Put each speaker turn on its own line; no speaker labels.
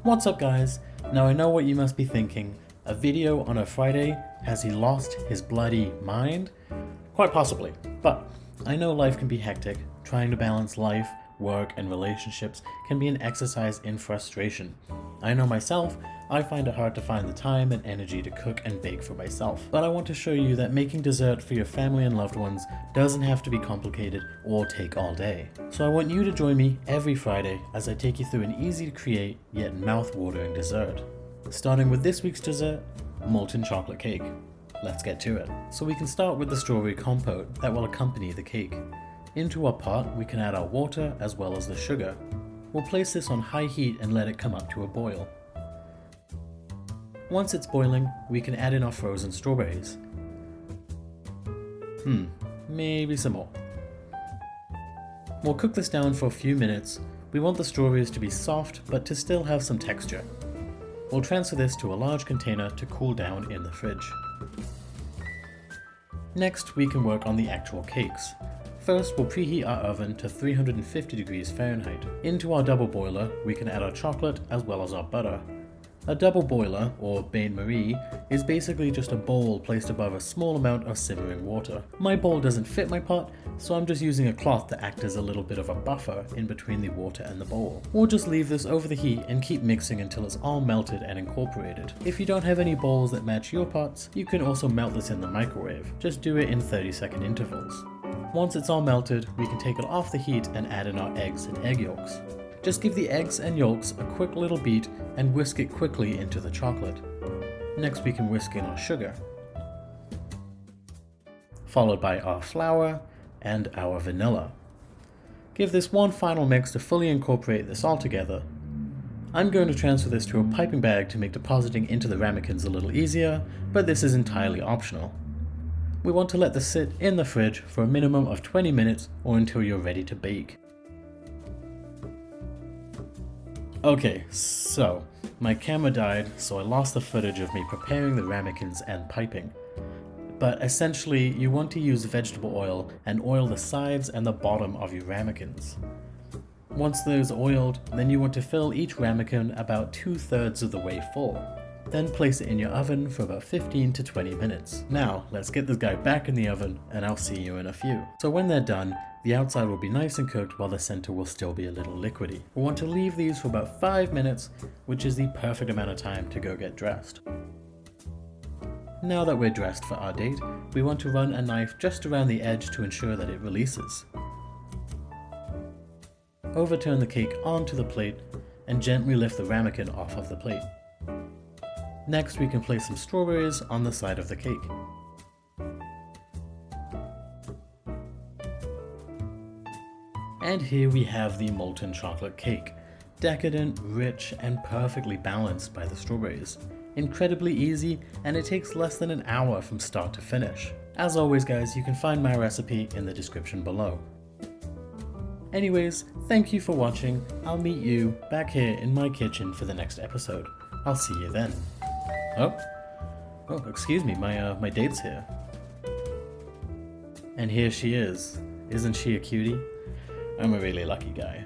What's up guys? Now I know what you must be thinking. A video on a Friday? Has he lost his bloody mind? Quite possibly, but I know life can be hectic. Trying to balance life, work, and relationships can be an exercise in frustration. I know myself, I find it hard to find the time and energy to cook and bake for myself. But I want to show you that making dessert for your family and loved ones doesn't have to be complicated or take all day. So I want you to join me every Friday as I take you through an easy to create yet mouth-watering dessert. Starting with this week's dessert, molten chocolate cake. Let's get to it. So we can start with the strawberry compote that will accompany the cake. Into our pot, we can add our water as well as the sugar. We'll place this on high heat and let it come up to a boil. Once it's boiling, we can add in our frozen strawberries. Maybe some more. We'll cook this down for a few minutes. We want the strawberries to be soft, but to still have some texture. We'll transfer this to a large container to cool down in the fridge. Next, we can work on the actual cakes. First, we'll preheat our oven to 350 degrees Fahrenheit. Into our double boiler, we can add our chocolate as well as our butter. A double boiler, or bain-marie, is basically just a bowl placed above a small amount of simmering water. My bowl doesn't fit my pot, so I'm just using a cloth to act as a little bit of a buffer in between the water and the bowl. We'll just leave this over the heat and keep mixing until it's all melted and incorporated. If you don't have any bowls that match your pots, you can also melt this in the microwave. Just do it in 30-second intervals. Once it's all melted, we can take it off the heat and add in our eggs and egg yolks. Just give the eggs and yolks a quick little beat and whisk it quickly into the chocolate. Next we can whisk in our sugar, followed by our flour and our vanilla. Give this one final mix to fully incorporate this all together. I'm going to transfer this to a piping bag to make depositing into the ramekins a little easier, but this is entirely optional. We want to let this sit in the fridge for a minimum of 20 minutes or until you're ready to bake. Okay, so my camera died, so I lost the footage of me preparing the ramekins and piping. But essentially, you want to use vegetable oil and oil the sides and the bottom of your ramekins. Once those are oiled, then you want to fill each ramekin about 2/3 of the way full. Then place it in your oven for about 15 to 20 minutes. Now, let's get this guy back in the oven and I'll see you in a few. So when they're done, the outside will be nice and cooked while the center will still be a little liquidy. We want to leave these for about 5 minutes, which is the perfect amount of time to go get dressed. Now that we're dressed for our date, we want to run a knife just around the edge to ensure that it releases. Overturn the cake onto the plate and gently lift the ramekin off of the plate. Next, we can place some strawberries on the side of the cake. And here we have the molten chocolate cake. Decadent, rich, and perfectly balanced by the strawberries. Incredibly easy, and it takes less than an hour from start to finish. As always guys, you can find my recipe in the description below. Anyways, thank you for watching. I'll meet you back here in my kitchen for the next episode. I'll see you then. Oh, excuse me, my date's here. And here she is. Isn't she a cutie? I'm a really lucky guy.